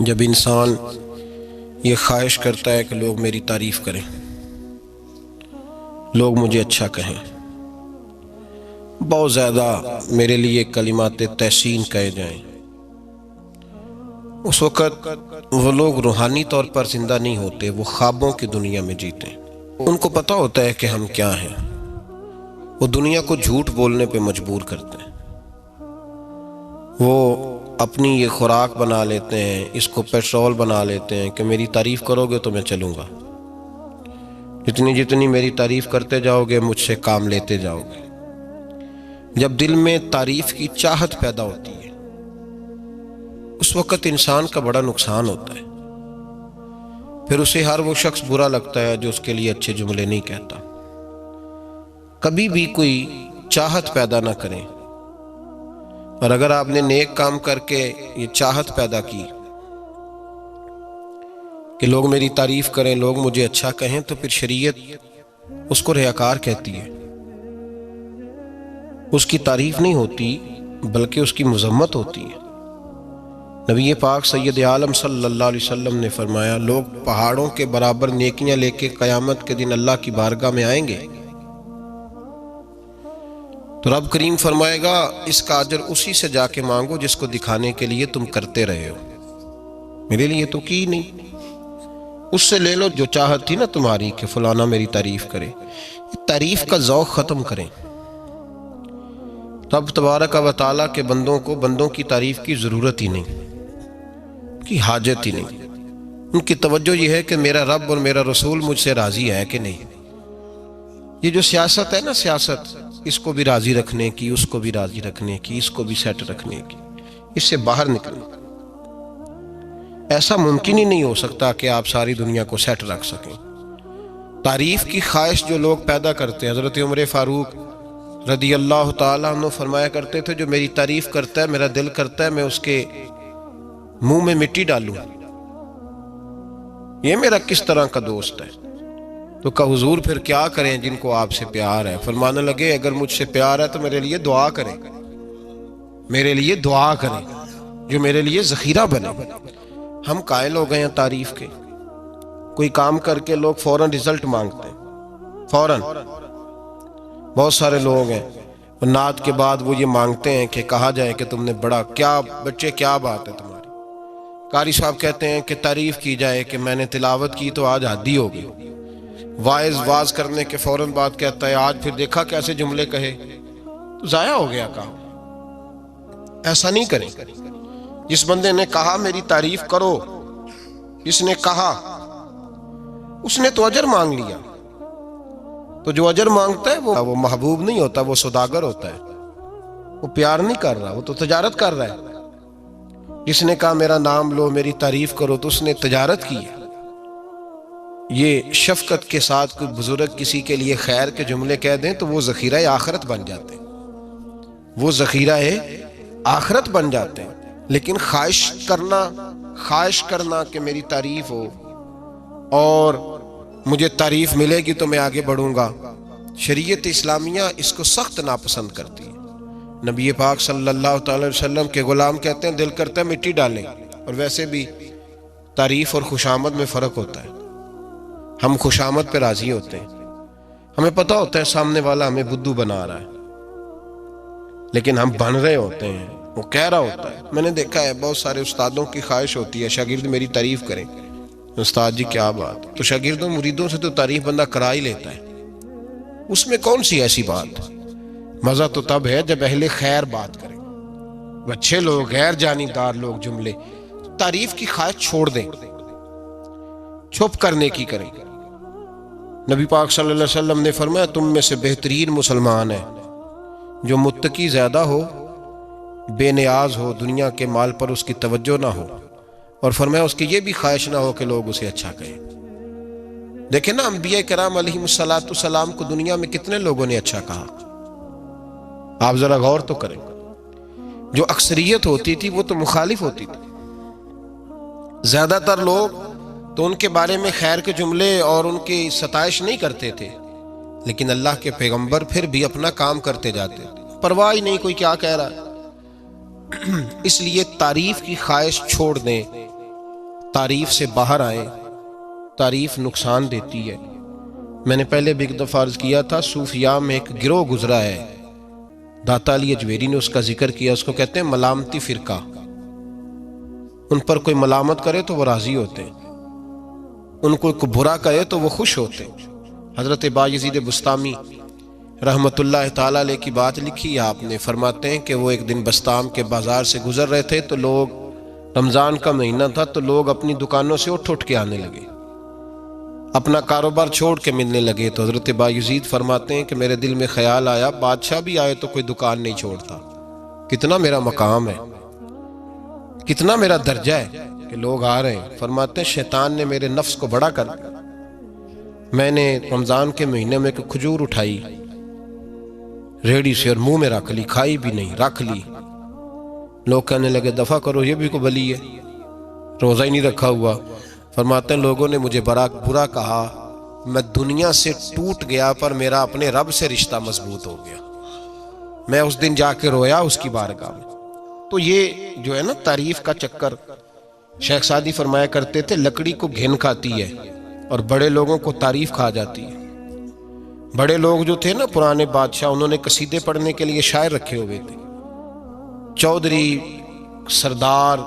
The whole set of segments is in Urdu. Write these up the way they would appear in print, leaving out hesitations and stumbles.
جب انسان یہ خواہش کرتا ہے کہ لوگ میری تعریف کریں، لوگ مجھے اچھا کہیں، بہت زیادہ میرے لیے کلمات تحسین کہے جائیں، اس وقت وہ لوگ روحانی طور پر زندہ نہیں ہوتے، وہ خوابوں کی دنیا میں جیتے ہیں۔ ان کو پتہ ہوتا ہے کہ ہم کیا ہیں، وہ دنیا کو جھوٹ بولنے پہ مجبور کرتے ہیں۔ وہ اپنی یہ خوراک بنا لیتے ہیں، اس کو پیٹرول بنا لیتے ہیں کہ میری تعریف کرو گے تو میں چلوں گا، جتنی میری تعریف کرتے جاؤ گے مجھ سے کام لیتے جاؤ گے۔ جب دل میں تعریف کی چاہت پیدا ہوتی ہے اس وقت انسان کا بڑا نقصان ہوتا ہے، پھر اسے ہر وہ شخص برا لگتا ہے جو اس کے لیے اچھے جملے نہیں کہتا۔ کبھی بھی کوئی چاہت پیدا نہ کریں، اور اگر آپ نے نیک کام کر کے یہ چاہت پیدا کی کہ لوگ میری تعریف کریں، لوگ مجھے اچھا کہیں، تو پھر شریعت اس کو ریاکار کہتی ہے۔ اس کی تعریف نہیں ہوتی بلکہ اس کی مذمت ہوتی ہے۔ نبی پاک سید عالم صلی اللہ علیہ وسلم نے فرمایا، لوگ پہاڑوں کے برابر نیکیاں لے کے قیامت کے دن اللہ کی بارگاہ میں آئیں گے تو رب کریم فرمائے گا اس کا اجر اسی سے جا کے مانگو جس کو دکھانے کے لیے تم کرتے رہے ہو، میرے لیے تو کی نہیں، اس سے لے لو جو چاہت تھی نا تمہاری کہ فلانا میری تعریف کرے۔ تعریف کا ذوق ختم کریں۔ رب تبارک و تعالیٰ کے بندوں کی تعریف کی ضرورت ہی نہیں، کی حاجت ہی نہیں۔ ان کی توجہ یہ ہے کہ میرا رب اور میرا رسول مجھ سے راضی ہے کہ نہیں۔ یہ جو سیاست ہے نا، سیاست اس کو بھی راضی رکھنے کی، اس کو بھی راضی رکھنے کی، اس کو بھی سیٹ رکھنے کی، اس سے باہر نکلیں۔ ایسا ممکن ہی نہیں ہو سکتا کہ آپ ساری دنیا کو سیٹ رکھ سکیں۔ تعریف کی خواہش جو لوگ پیدا کرتے ہیں، حضرت عمر فاروق رضی اللہ تعالیٰ عنہ فرمایا کرتے تھے، جو میری تعریف کرتا ہے میرا دل کرتا ہے میں اس کے منہ میں مٹی ڈالوں، یہ میرا کس طرح کا دوست ہے۔ تو کہا حضور پھر کیا کریں جن کو آپ سے پیار ہے؟ فرمانے لگے اگر مجھ سے پیار ہے تو میرے لیے دعا کریں، میرے لیے دعا کریں جو میرے لیے ذخیرہ بنے۔ ہم قائل ہو گئے ہیں تعریف کے، کوئی کام کر کے لوگ فوراً رزلٹ مانگتے ہیں، فوراً۔ بہت سارے لوگ ہیں اور نعت کے بعد وہ یہ مانگتے ہیں کہ کہا جائے کہ تم نے بڑا، کیا بچے کیا بات ہے تمہاری۔ قاری صاحب کہتے ہیں کہ تعریف کی جائے کہ میں نے تلاوت کی تو آج حدی ہو گئی۔ واعظ کرنے کے فوراً بعد کہتا ہے آج پھر دیکھا کیسے جملے کہے، تو ضائع ہو گیا کام۔ ایسا نہیں کریں۔ جس بندے نے کہا میری تعریف کرو، جس نے کہا اس نے تو اجر مانگ لیا، تو جو اجر مانگتا ہے وہ محبوب نہیں ہوتا، وہ سوداگر ہوتا ہے، وہ پیار نہیں کر رہا، وہ تو تجارت کر رہا ہے۔ جس نے کہا میرا نام لو میری تعریف کرو تو اس نے تجارت کی ہے۔ یہ شفقت کے ساتھ کوئی بزرگ کسی کے لیے خیر کے جملے کہہ دیں تو وہ ذخیرہ آخرت بن جاتے ہیں، وہ ذخیرہ آخرت بن جاتے ہیں۔ لیکن خواہش کرنا کہ میری تعریف ہو اور مجھے تعریف ملے گی تو میں آگے بڑھوں گا، شریعت اسلامیہ اس کو سخت ناپسند کرتی ہے۔ نبی پاک صلی اللہ تعالی وسلم کے غلام کہتے ہیں دل کرتا ہے مٹی ڈالیں، اور ویسے بھی تعریف اور خوشامد میں فرق ہوتا ہے۔ ہم خوشامد پہ راضی ہوتے ہیں، ہمیں پتہ ہوتا ہے سامنے والا ہمیں بدھو بنا رہا ہے، لیکن ہم بن رہے ہوتے ہیں، وہ کہہ رہا ہوتا ہے۔ میں نے دیکھا ہے بہت سارے استادوں کی خواہش ہوتی ہے شاگرد میری تعریف کریں۔ استاد جی کیا بات، تو شاگردوں مریدوں سے تو تعریف بندہ کرا ہی لیتا ہے، اس میں کون سی ایسی بات؟ مزہ تو تب ہے جب اہل خیر بات کریں، اچھے لوگ، غیر جانبدار لوگ جملے۔ تعریف کی خواہش چھوڑ دیں، چھپ کرنے کی کریں۔ نبی پاک صلی اللہ علیہ وسلم نے فرمایا تم میں سے بہترین مسلمان ہے جو متقی زیادہ ہو، بے نیاز ہو، دنیا کے مال پر اس کی توجہ نہ ہو، اور فرمایا اس کی یہ بھی خواہش نہ ہو کہ لوگ اسے اچھا کہیں۔ دیکھیں نا انبیاء کرام علیہم السلام کو دنیا میں کتنے لوگوں نے اچھا کہا، آپ ذرا غور تو کریں۔ جو اکثریت ہوتی تھی وہ تو مخالف ہوتی تھی، زیادہ تر لوگ تو ان کے بارے میں خیر کے جملے اور ان کی ستائش نہیں کرتے تھے، لیکن اللہ کے پیغمبر پھر بھی اپنا کام کرتے جاتے، پرواہ ہی نہیں کوئی کیا کہہ رہا ہے۔ اس لیے تعریف کی خواہش چھوڑ دیں، تعریف سے باہر آئیں، تعریف نقصان دیتی ہے۔ میں نے پہلے بھی ایک دفعہ عرض کیا تھا، صوفیاء میں ایک گروہ گزرا ہے، داتا علی اجویری نے اس کا ذکر کیا، اس کو کہتے ہیں ملامتی فرقہ۔ ان پر کوئی ملامت کرے تو وہ راضی ہوتے ہیں، ان کو کوئی برا کہے تو وہ خوش ہوتے ہیں۔ حضرت بایزید بسطامی رحمت اللہ تعالیٰ علیہ کی بات لکھی آپ نے، فرماتے ہیں کہ وہ ایک دن بسطام کے بازار سے گزر رہے تھے تو لوگ، رمضان کا مہینہ تھا تو لوگ اپنی دکانوں سے اٹھ کے آنے لگے، اپنا کاروبار چھوڑ کے ملنے لگے۔ تو حضرت بایزید فرماتے ہیں کہ میرے دل میں خیال آیا، بادشاہ بھی آئے تو کوئی دکان نہیں چھوڑتا، کتنا میرا مقام ہے، کتنا میرا درجہ ہے کہ لوگ آ رہے ہیں۔ فرماتے ہیں شیطان نے میرے نفس کو بڑا کر، میں نے رمضان کے مہینے میں ایک کھجور اٹھائی ریڑھی سے اور منہ میں رکھ لی، کھائی بھی نہیں، رکھ لی۔ لوگ کہنے لگے دفع کرو، یہ بھی کو بلی ہے، روزہ ہی نہیں رکھا ہوا۔ فرماتے ہیں لوگوں نے مجھے برا کہا، میں دنیا سے ٹوٹ گیا پر میرا اپنے رب سے رشتہ مضبوط ہو گیا۔ میں اس دن جا کے رویا اس کی بارگاہ میں۔ تو یہ جو ہے نا تعریف کا چکر، شیخ سعدی فرمایا کرتے تھے لکڑی کو گھن کھاتی ہے اور بڑے لوگوں کو تعریف کھا جاتی ہے۔ بڑے لوگ جو تھے نا پرانے بادشاہ، انہوں نے قصیدے پڑھنے کے لیے شاعر رکھے ہوئے تھے، چودھری، سردار،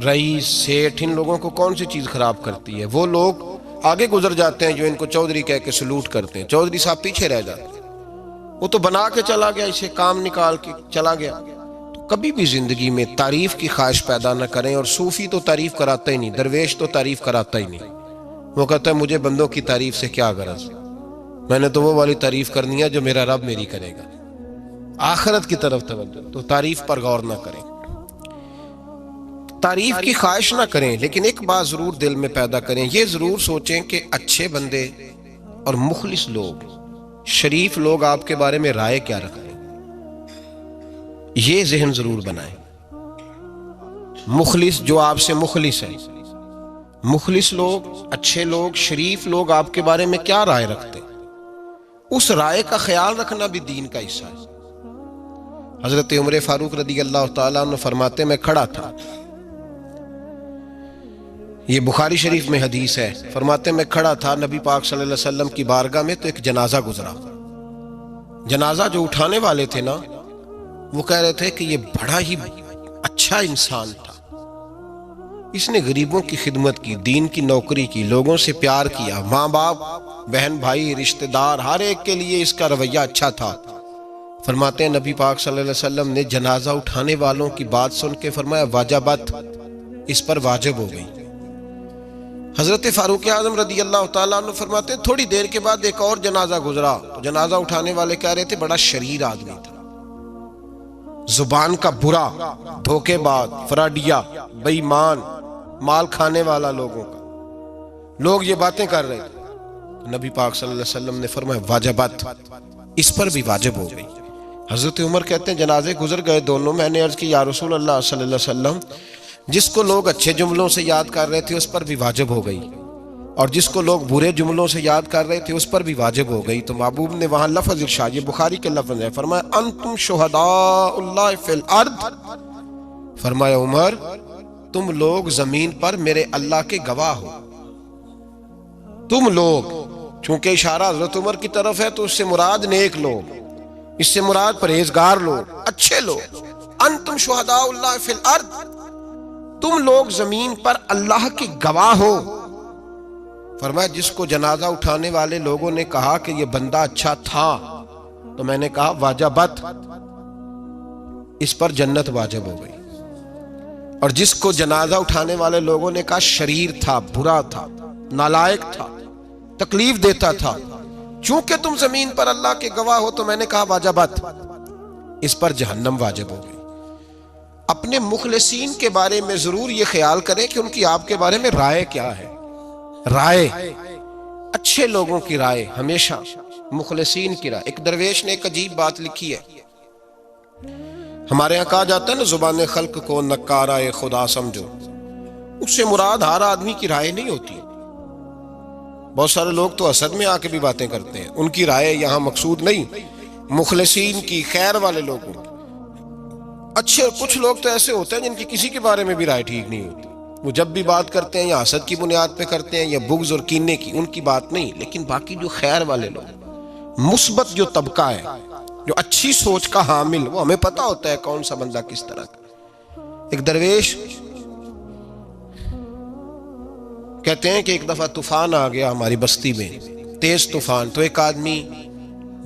رئیس، سیٹھ، ان لوگوں کو کون سی چیز خراب کرتی ہے؟ وہ لوگ آگے گزر جاتے ہیں جو ان کو چودھری کہہ کے سلوٹ کرتے ہیں، چودھری صاحب پیچھے رہ جاتے ہیں، وہ تو بنا کے چلا گیا، اسے کام نکال کے چلا گیا۔ تو کبھی بھی زندگی میں تعریف کی خواہش پیدا نہ کریں، اور صوفی تو تعریف کراتا ہی نہیں، درویش تو تعریف کراتا ہی نہیں، وہ کہتا ہے مجھے بندوں کی تعریف سے کیا غرض، میں نے تو وہ والی تعریف کرنی ہے جو میرا رب میری کرے گا۔ آخرت کی طرف توجہ، تو تعریف پر غور نہ کریں، تعریف کی خواہش نہ کریں، لیکن ایک بات ضرور دل میں پیدا کریں، یہ ضرور سوچیں کہ اچھے بندے اور مخلص لوگ، شریف لوگ آپ کے بارے میں رائے کیا رکھتے ہیں، یہ ذہن ضرور بنائیں۔ مخلص جو آپ سے مخلص ہے، مخلص لوگ، اچھے لوگ، شریف لوگ آپ کے بارے میں کیا رائے رکھتے ہیں، اس رائے کا خیال رکھنا بھی دین کا حصہ ہے۔ حضرت عمر فاروق رضی اللہ تعالیٰ عنہ فرماتے میں کھڑا تھا، یہ بخاری شریف میں حدیث ہے، فرماتے میں کھڑا تھا نبی پاک صلی اللہ علیہ وسلم کی بارگاہ میں، تو ایک جنازہ گزرا۔ جنازہ جو اٹھانے والے تھے نا، وہ کہہ رہے تھے کہ یہ بڑا ہی اچھا انسان تھا، اس نے غریبوں کی خدمت کی، دین کی نوکری کی، لوگوں سے پیار کیا، ماں باپ، بہن بھائی، رشتہ دار، ہر ایک کے لیے اس کا رویہ اچھا تھا۔ فرماتے ہیں نبی پاک صلی اللہ علیہ وسلم نے جنازہ اٹھانے والوں کی بات سن کے فرمایا واجبت، اس پر واجب ہو گئی۔ حضرت فاروق اعظم رضی اللہ تعالیٰ عنہ فرماتے ہیں تھوڑی دیر کے بعد ایک اور جنازہ گزرا، تو جنازہ اٹھانے والے کہہ رہے تھے بڑا شریر آدمی تھا، زبان کا برا، دھوکے باز، فراڈیا، بے ایمان، مال کھانے والا لوگوں کا، لوگ یہ باتیں کر رہے تھے۔ نبی پاک صلی اللہ علیہ وسلم نے فرمایا واجبت، اس پر بھی واجب ہو گئی۔ حضرت عمر کہتے ہیں جنازے گزر گئے دونوں، میں نے عرض کی یا رسول اللہ صلی اللہ علیہ وسلم، جس کو لوگ اچھے جملوں سے یاد کر رہے تھے اس پر بھی واجب ہو گئی، اور جس کو لوگ برے جملوں سے یاد کر رہے تھے اس پر بھی واجب ہو گئی۔ تو محبوب نے وہاں لفظ ارشاد، یہ بخاری کے لفظ ہے، فرمایا انتم شہداء اللہ فی الارض، فرمایا عمر تم لوگ زمین پر میرے اللہ کے گواہ ہو، تم لوگ، چونکہ اشارہ حضرت عمر کی طرف ہے تو اس سے مراد نیک لوگ، اس سے مراد پرہیزگار لوگ، اچھے لوگ، انتم شہداء اللہ فی الارض، تم لوگ زمین پر اللہ کے گواہ ہو۔ فرمایا جس کو جنازہ اٹھانے والے لوگوں نے کہا کہ یہ بندہ اچھا تھا، تو میں نے کہا واجبت، اس پر جنت واجب ہو گئی، اور جس کو جنازہ اٹھانے والے لوگوں نے کہا شریر تھا، برا تھا، نالائق تھا، تکلیف دیتا تھا، چونکہ تم زمین پر اللہ کے گواہ ہو، تو میں نے کہا واجبت، اس پر جہنم واجب ہو گئی۔ اپنے مخلصین کے بارے میں ضرور یہ خیال کریں کہ ان کی آپ کے بارے میں رائے کیا ہے، رائے، اچھے لوگوں کی رائے، ہمیشہ مخلصین کی رائے۔ ایک درویش نے ایک عجیب بات لکھی ہے، ہمارے یہاں کہا جاتا ہے نا زبان خلق کو نکارہ خدا سمجھو، اس سے مراد ہر آدمی کی رائے نہیں ہوتی، بہت سارے لوگ تو حسد میں آ کے بھی باتیں کرتے ہیں، ان کی رائے یہاں مقصود نہیں، مخلصین کی، خیر والے لوگوں کی۔ اچھے کچھ لوگ تو ایسے ہوتے ہیں جن کی کسی کے بارے میں بھی رائے ٹھیک نہیں ہوتی، وہ جب بھی بات کرتے ہیں یا حسد کی بنیاد پہ کرتے ہیں یا بغض اور کینے کی، ان کی بات نہیں، لیکن باقی جو خیر والے لوگ، مثبت جو طبقہ ہے، جو اچھی سوچ کا حامل، وہ ہمیں پتہ ہوتا ہے کون سا بندہ کس طرح کا۔ ایک درویش کہتے ہیں کہ ایک دفعہ طوفان آ گیا ہماری بستی میں، تیز طوفان، تو ایک آدمی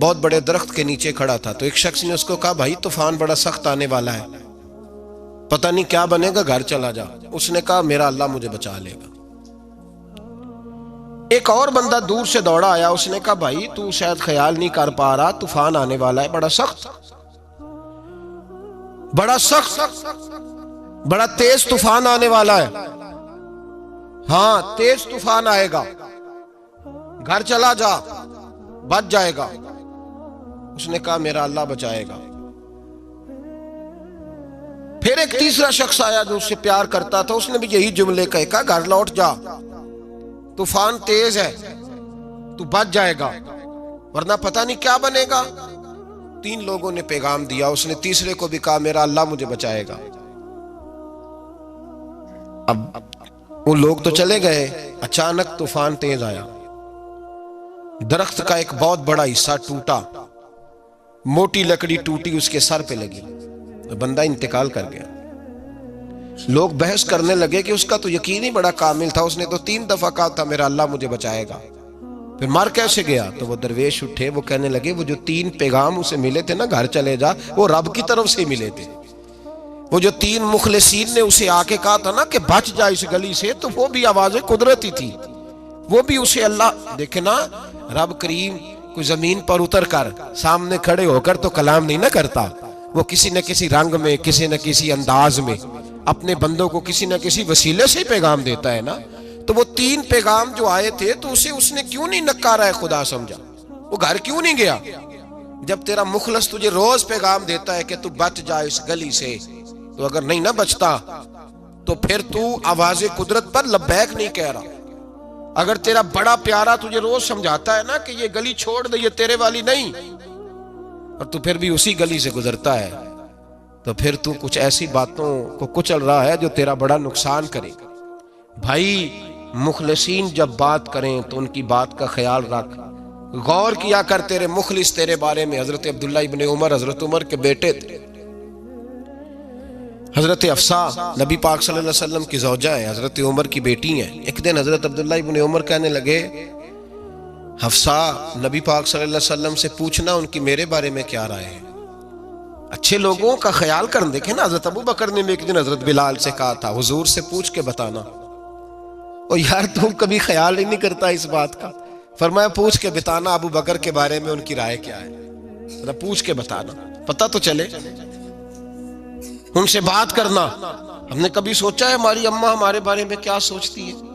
بہت بڑے درخت کے نیچے کھڑا تھا، تو ایک شخص نے اس کو کہا بھائی طوفان بڑا سخت آنے والا ہے، پتہ نہیں کیا بنے گا، گھر چلا جا۔ اس نے کہا میرا اللہ مجھے بچا لے گا۔ ایک اور بندہ دور سے دوڑا آیا، اس نے کہا بھائی تو شاید خیال نہیں کر پا رہا، طوفان آنے والا ہے بڑا سخت، بڑا سخت، بڑا تیز طوفان آنے والا ہے، ہاں تیز طوفان آئے گا، گھر چلا جا بچ جائے گا۔ اس نے کہا میرا اللہ بچائے گا۔ پھر ایک تیسرا شخص آیا جو اس سے پیار کرتا تھا، اس نے بھی یہی جملے کہا گھر لوٹ جا، طوفان تیز ہے، تو بچ جائے گا ورنہ پتہ نہیں کیا بنے گا۔ تین لوگوں نے پیغام دیا، اس نے تیسرے کو بھی کہا میرا اللہ مجھے بچائے گا۔ اب وہ لوگ تو چلے گئے، اچانک طوفان تیز آیا، درخت کا ایک بہت بڑا حصہ ٹوٹا، موٹی لکڑی ٹوٹی، اس کے سر پہ لگی، بندہ انتقال کر گیا۔ لوگ بحث کرنے لگے کہ اس کا تو یقین ہی بڑا کامل تھا، اس نے تو 3 دفعہ کہا تھا میرا اللہ مجھے بچائے گا، پھر مر کیسے گیا؟ تو وہ درویش اٹھے، وہ کہنے لگے وہ جو 3 پیغام اسے ملے تھے نا گھر چلے جا، وہ رب کی طرف سے ملے تھے۔ وہ جو 3 مخلصین نے اسے آ کے کہا تھا نا کہ بچ جا اس گلی سے، تو وہ بھی آواز قدرتی تھی، وہ بھی اسے اللہ، دیکھے نا رب کریم کوئی زمین پر اتر کر سامنے کھڑے ہو کر تو کلام نہیں نہ کرتا، وہ کسی نہ کسی رنگ میں، کسی نہ کسی انداز میں اپنے بندوں کو کسی نہ کسی وسیلے سے پیغام دیتا ہے نا۔ تو وہ 3 پیغام جو آئے تھے تو اسے اس نے کیوں نہیں نکارا ہے خدا سمجھا، وہ گھر کیوں نہیں گیا؟ جب تیرا مخلص تجھے روز پیغام دیتا ہے کہ تو بچ جا اس گلی سے، تو اگر نہیں نہ بچتا تو پھر تو آواز قدرت پر لبیک نہیں کہہ رہا۔ اگر تیرا بڑا پیارا تجھے روز سمجھاتا ہے نا کہ یہ گلی چھوڑ دے، یہ تیرے والی نہیں، اور تو پھر بھی اسی گلی سے گزرتا ہے، تو پھر تو کچھ ایسی باتوں کو کچل رہا ہے جو تیرا بڑا نقصان کرے گا۔ بھائی مخلصین جب بات کریں تو ان کی بات کا خیال رکھ، غور کیا کر، تیرے مخلص تیرے بارے میں حضرت عبداللہ ابن عمر، حضرت عمر کے بیٹے تھے، حضرت حفصہ نبی پاک صلی اللہ علیہ وسلم کی زوجہ ہیں، حضرت عمر کی بیٹی ہیں۔ ایک دن حضرت عبداللہ ابن عمر کہنے لگے حفصہ نبی پاک صلی اللہ علیہ وسلم سے پوچھنا ان کی میرے بارے میں کیا رائے ہے، اچھے لوگوں کا خیال کرنا۔ دیکھیں نا حضرت ابو بکر نے بھی ایک دن حضرت بلال سے کہا تھا حضور سے پوچھ کے بتانا، اور یار تم کبھی خیال ہی نہیں کرتا اس بات کا۔ فرمایا پوچھ کے بتانا ابو بکر کے بارے میں ان کی رائے کیا ہے، پوچھ کے بتانا، پتہ تو چلے، ان سے بات کرنا۔ ہم نے کبھی سوچا ہے ہماری اماں ہمارے بارے میں کیا سوچتی ہے؟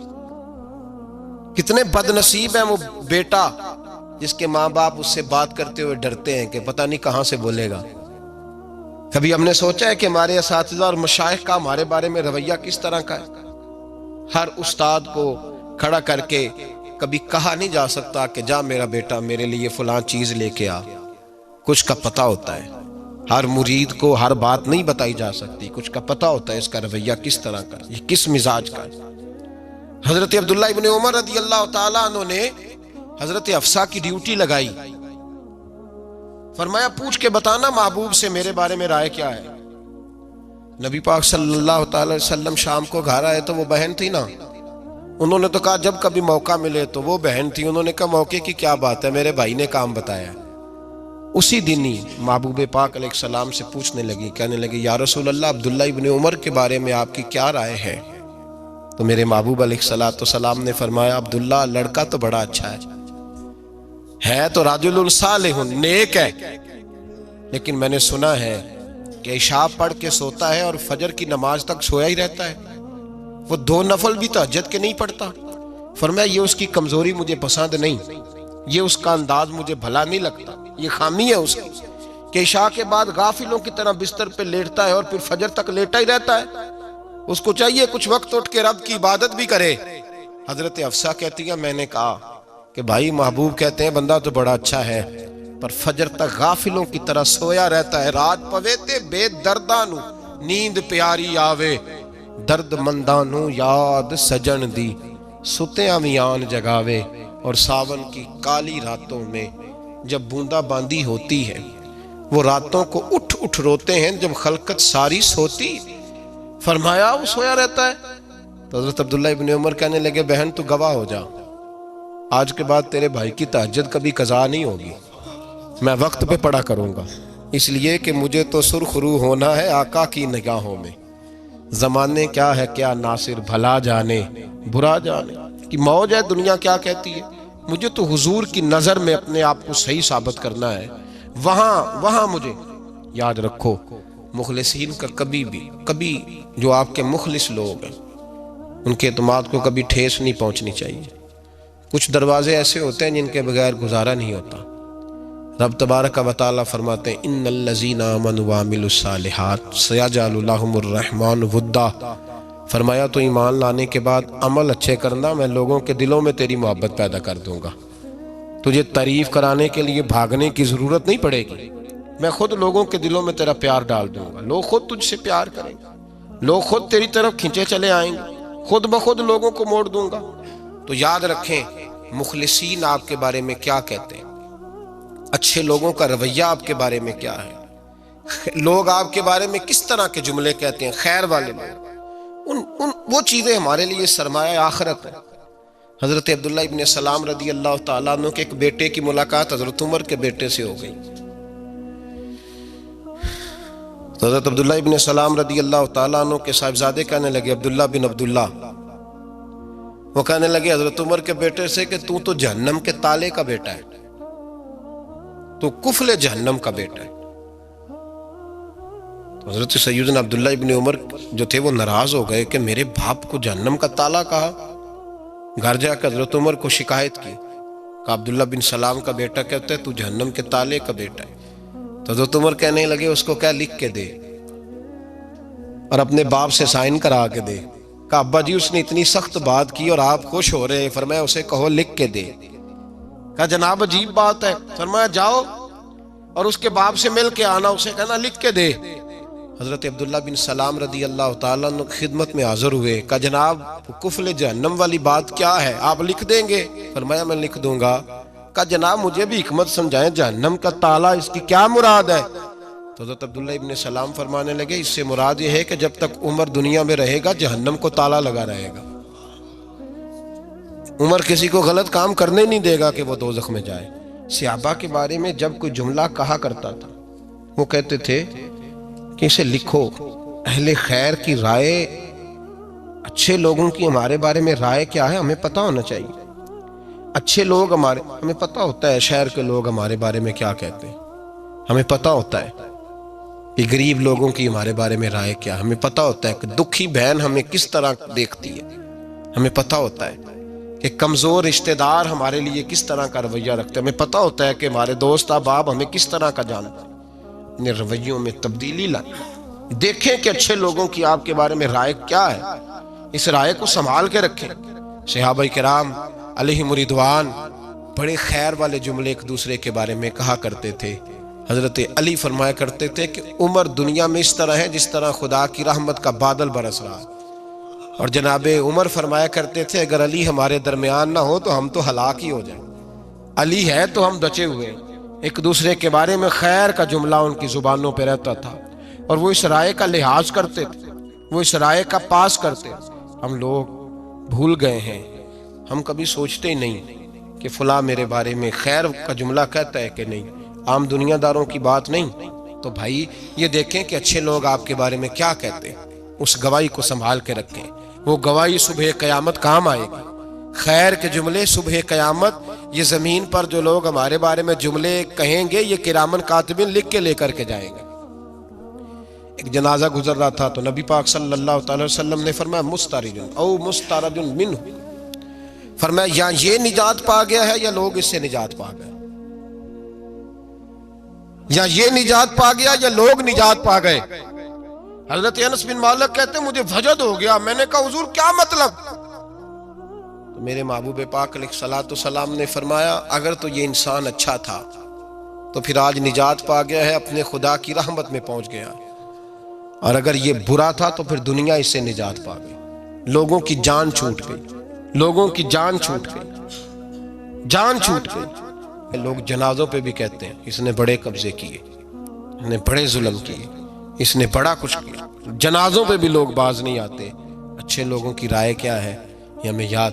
کتنے بد نصیب ہیں وہ بیٹا جس کے ماں باپ اس سے بات کرتے ہوئے ڈرتے ہیں کہ پتہ نہیں کہاں سے بولے گا۔ کبھی ہم نے سوچا ہے کہ ہمارے اساتذہ اور مشائخ کا ہمارے بارے میں رویہ کس طرح کا ہے؟ ہر استاد کو کھڑا کر کے کبھی کہا نہیں جا سکتا کہ جا میرا بیٹا میرے لیے فلاں چیز لے کے آ، کچھ کا پتہ ہوتا ہے۔ ہر مرید کو ہر بات نہیں بتائی جا سکتی، کچھ کا پتہ ہوتا ہے اس کا رویہ کس طرح کا، یہ کس مزاج کا ہے۔ حضرت عبداللہ ابن عمر رضی اللہ تعالیٰ عنہ نے حضرت حفصہ کی ڈیوٹی لگائی، فرمایا پوچھ کے بتانا محبوب سے میرے بارے میں رائے کیا ہے۔ نبی پاک صلی اللہ تعالی وسلم شام کو گھر آئے تو وہ بہن تھی نا، انہوں نے تو کہا جب کبھی موقع ملے تو وہ بہن تھی، انہوں نے کہا موقع کی کیا بات ہے، میرے بھائی نے کام بتایا۔ اسی دن ہی محبوب پاک علیہ السلام سے پوچھنے لگی، کہنے لگی یا رسول اللہ عبداللہ ابن عمر کے بارے میں آپ کی کیا رائے ہے؟ تو میرے محبوب علیہ السلام نے فرمایا عبداللہ لڑکا تو بڑا اچھا ہے تو رجل صالح نیک ہے، لیکن میں نے سنا ہے کہ عشاء پڑھ کے سوتا ہے اور فجر کی نماز تک سویا ہی رہتا ہے، وہ 2 نفل بھی تہجد کے نہیں پڑھتا۔ فرمایا یہ اس کی کمزوری مجھے پسند نہیں، یہ اس کا انداز مجھے بھلا نہیں لگتا، یہ خامی ہے اس کی کہ عشاء کے بعد غافلوں کی طرح بستر پہ لیٹتا ہے اور پھر فجر تک لیٹا ہی رہتا ہے، اس کو چاہیے کچھ وقت اٹھ کے رب کی عبادت بھی کرے۔ حضرت حفصہ کہتی ہے میں نے کہا کہ بھائی محبوب کہتے ہیں بندہ تو بڑا اچھا ہے پر فجر تک غافلوں کی طرح سویا رہتا ہے، رات پوے تے بے درداں نو نیند پیاری آوے، درد مندانوں یاد سجن دی، ستیاں میان جگاوے، اور ساون کی کالی راتوں میں جب بوندا باندی ہوتی ہے، وہ راتوں کو اٹھ اٹھ روتے ہیں جب خلقت ساری سوتی۔ فرمایا وہ سویا رہتا ہے؟ تو حضرت عبداللہ ابن عمر کہنے لگے بہن تو گواہ ہو جا، آج کے بعد تیرے بھائی کی تہجد کبھی قضا نہیں ہوگی، میں وقت پہ پڑھا کروں گا، اس لیے کہ مجھے تو سرخ روح ہونا ہے آقا کی نگاہوں میں۔ زمانے کیا ہے کیا ناصر، بھلا جانے برا جانے کی موج ہے دنیا کیا کہتی ہے، مجھے تو حضور کی نظر میں اپنے آپ کو صحیح ثابت کرنا ہے، وہاں مجھے یاد رکھو مخلصین کا کبھی جو آپ کے مخلص لوگ ہیں ان کے اعتماد کو کبھی ٹھیس نہیں پہنچنی چاہیے۔ کچھ دروازے ایسے ہوتے ہیں جن کے بغیر گزارا نہیں ہوتا۔ رب تبارک و تعالیٰ فرماتے ہیں ان الذین آمنوا وعملوا الصالحات سیجعل لهم الرحمن ودا، فرمایا تو ایمان لانے کے بعد عمل اچھے کرنا، میں لوگوں کے دلوں میں تیری محبت پیدا کر دوں گا، تجھے تعریف کرانے کے لیے بھاگنے کی ضرورت نہیں پڑے گی، میں خود لوگوں کے دلوں میں تیرا پیار ڈال دوں گا، لوگ خود تجھ سے پیار کریں گے، لوگ خود تیری طرف کھنچے چلے آئیں گے، خود بخود لوگوں کو موڑ دوں گا۔ تو یاد رکھیں مخلصین آپ کے بارے میں کیا کہتے ہیں، اچھے لوگوں کا رویہ آپ کے بارے میں کیا ہے، لوگ آپ کے بارے میں کس طرح کے جملے کہتے ہیں، خیر والے لوگ، وہ چیزیں ہمارے لیے سرمایہ آخرت ہے۔ حضرت عبداللہ ابن سلام رضی اللہ تعالیٰ عنہ کے ایک بیٹے کی ملاقات حضرت عمر کے بیٹے سے ہو گئی۔ تو حضرت عبداللہ ابن سلام رضی اللہ تعالیٰ عنہ کے صاحبزادے کہنے لگے عبداللہ بن عبداللہ، وہ کہنے لگے حضرت عمر کے بیٹے سے کہ تو جہنم کے تالے کا بیٹا ہے، تو کفل جہنم کا بیٹا ہے۔ تو حضرت سیدنا عبداللہ ابن عمر جو تھے وہ ناراض ہو گئے کہ میرے باپ کو جہنم کا تالا کہا، گھر جا کر حضرت عمر کو شکایت کی، کہ عبداللہ بن سلام کا بیٹا کہتا ہے تو جہنم کے تالے کا بیٹا ہے۔ تو حضرت عمر کہنے لگے اس کو کیا لکھ کے دے اور اپنے باپ سے سائن کرا کے دے، کہ ابا جی اس نے اتنی سخت بات کی اور آپ خوش ہو رہے ہیں، فرمایا اسے کہو لکھ کے دے۔ کہا جناب عجیب بات ہے، فرمایا جاؤ اور اس کے باپ سے مل کے آنا، اسے کہنا لکھ کے دے۔ حضرت عبداللہ بن سلام رضی اللہ تعالیٰ عنہ خدمت میں حاضر ہوئے، کہا جناب کفل جہنم والی بات کیا ہے، آپ لکھ دیں گے؟ فرمایا میں لکھ دوں گا۔ کہا جناب مجھے بھی حکمت سمجھائیں، جہنم کا تالا اس کی کیا مراد ہے؟ تو حضرت عبداللہ ابن سلام فرمانے لگے اس سے مراد یہ ہے کہ جب تک عمر دنیا میں رہے گا جہنم کو تالا لگا رہے گا، عمر کسی کو غلط کام کرنے نہیں دے گا کہ وہ دوزخ میں جائے۔ صحابہ کے بارے میں جب کوئی جملہ کہا کرتا تھا وہ کہتے تھے کہ اسے لکھو، اہل خیر کی رائے، اچھے لوگوں کی ہمارے بارے میں رائے کیا ہے ہمیں پتہ ہونا چاہیے، اچھے لوگ ہمیں پتہ ہوتا ہے شہر کے لوگ ہمارے بارے میں کیا کہتے ہیں، ہمیں پتہ ہوتا ہے کہ غریب لوگوں کی ہمارے بارے میں رائے کیا، ہمیں پتہ ہوتا ہے کہ دکھی بہن ہمیں کس طرح دیکھتی ہے، ہمیں پتہ ہوتا ہے کہ کمزور رشتہ دار ہمارے لیے کس طرح کا رویہ رکھتے ہیں، ہمیں پتہ ہوتا ہے کہ ہمارے دوست احباب ہمیں کس طرح کا جانتے ہیں۔ اپنے رویوں میں تبدیلی لائیں، دیکھیں کہ اچھے لوگوں کی آپ کے بارے میں رائے کیا ہے، اس رائے کو سنبھال کے رکھیں۔ صحابہ کرام علیہم رضوان بڑے خیر والے جملے ایک دوسرے کے بارے میں کہا کرتے تھے۔ حضرت علی فرمایا کرتے تھے کہ عمر دنیا میں اس طرح ہے جس طرح خدا کی رحمت کا بادل برس رہا ہے، اور جناب عمر فرمایا کرتے تھے اگر علی ہمارے درمیان نہ ہو تو ہم تو ہلاک ہی ہو جائیں، علی ہے تو ہم بچے ہوئے۔ ایک دوسرے کے بارے میں خیر کا جملہ ان کی زبانوں پہ رہتا تھا، اور وہ اس رائے کا لحاظ کرتے تھے، وہ اس رائے کا پاس کرتے تھے۔ ہم لوگ بھول گئے ہیں، ہم کبھی سوچتے ہی نہیں کہ فلاں میرے بارے میں خیر کا جملہ کہتا ہے کہ نہیں، عام دنیا داروں کی بات نہیں۔ تو بھائی یہ دیکھیں کہ اچھے لوگ آپ کے بارے میں کیا کہتے ہیں، اس گواہی کو سنبھال کے رکھیں، وہ گواہی صبح قیامت کام آئے گی۔ خیر کے جملے صبح قیامت، یہ زمین پر جو لوگ ہمارے بارے میں جملے کہیں گے یہ کرامن کاتبین لکھ کے لے کر کے جائیں گے۔ ایک جنازہ گزر رہا تھا تو نبی پاک صلی اللہ تعالی وسلم نے فرمایا مسترد او مسترد منہ، فرمایا یا یہ نجات پا گیا ہے یا لوگ اس سے نجات پا گئے، یا یہ نجات پا گیا یا لوگ نجات پا گئے۔ حضرت انس بن مالک کہتے مجھے وجد ہو گیا، میں نے کہا حضور کیا مطلب؟ تو میرے محبوب پاک علیہ الصلوۃ والسلام نے فرمایا اگر تو یہ انسان اچھا تھا تو پھر آج نجات پا گیا ہے، اپنے خدا کی رحمت میں پہنچ گیا، اور اگر یہ برا تھا تو پھر دنیا اس سے نجات پا گئی. لوگوں کی جان چھوٹ گئی، لوگوں کی جان چھوٹ گئی، جان چھوٹ گئی. لوگ جنازوں پہ بھی کہتے ہیں اس نے بڑے قبضے کیے، اس نے بڑے ظلم کیے، اس نے بڑا کچھ کیا. جنازوں پہ بھی لوگ باز نہیں آتے. اچھے لوگوں کی رائے کیا ہے یہ ہمیں یاد.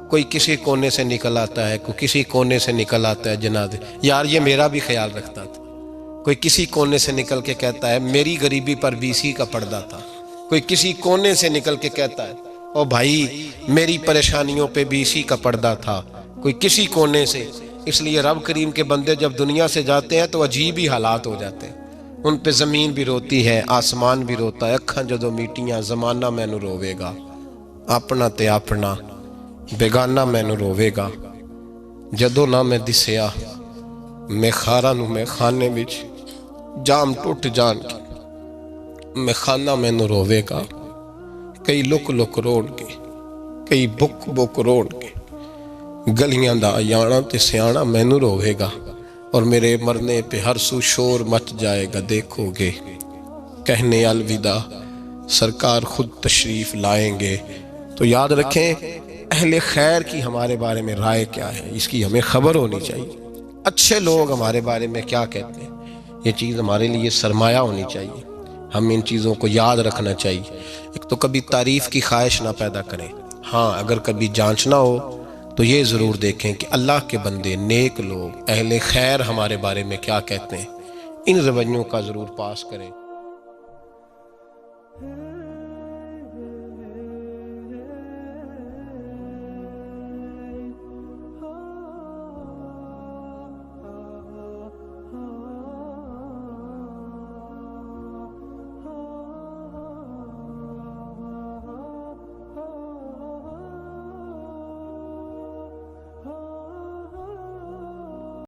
کوئی کسی کونے سے نکل آتا ہے، کوئی کسی کونے سے نکل آتا ہے جنازے. یار یہ میرا بھی خیال رکھتا تھا. کوئی کسی کونے سے نکل کے کہتا ہے میری غریبی پر BC کا پردہ تھا. کوئی کسی کونے سے نکل کے کہتا ہے او بھائی میری پریشانیوں پہ BC کا پردہ تھا. کوئی کسی کونے سے. اس لیے رب کریم کے بندے جب دنیا سے جاتے ہیں تو عجیب ہی حالات ہو جاتے ہیں. ان پہ زمین بھی روتی ہے، آسمان بھی روتا ہے. اکھاں جدو میٹیاں زمانہ مینوں روے گا، اپنا تے اپنا بیگانہ مینوں روے گا. جدو نہ میں دسیا میں خاراں نوں میں خانے وچ جام ٹوٹ جان کی میں خانہ مینوں روے گا. کئی لک لک روڑ کے، کئی بک بک روڑ کے گلیاں دا یانا تے سیانا مینوں روے گا. اور میرے مرنے پہ ہر سو شور مچ جائے گا دیکھو گے. کہنے الوداع سرکار خود تشریف لائیں گے. تو یاد رکھیں اہل خیر کی ہمارے بارے میں رائے کیا ہے، اس کی ہمیں خبر ہونی چاہیے. اچھے لوگ ہمارے بارے میں کیا کہتے ہیں یہ چیز ہمارے لیے سرمایہ ہونی چاہیے. ہم ان چیزوں کو یاد رکھنا چاہیے. ایک تو کبھی تعریف کی خواہش نہ پیدا کریں. ہاں اگر کبھی جانچنا ہو تو یہ ضرور دیکھیں کہ اللہ کے بندے، نیک لوگ، اہل خیر ہمارے بارے میں کیا کہتے ہیں. ان رویوں کا ضرور پاس کریں.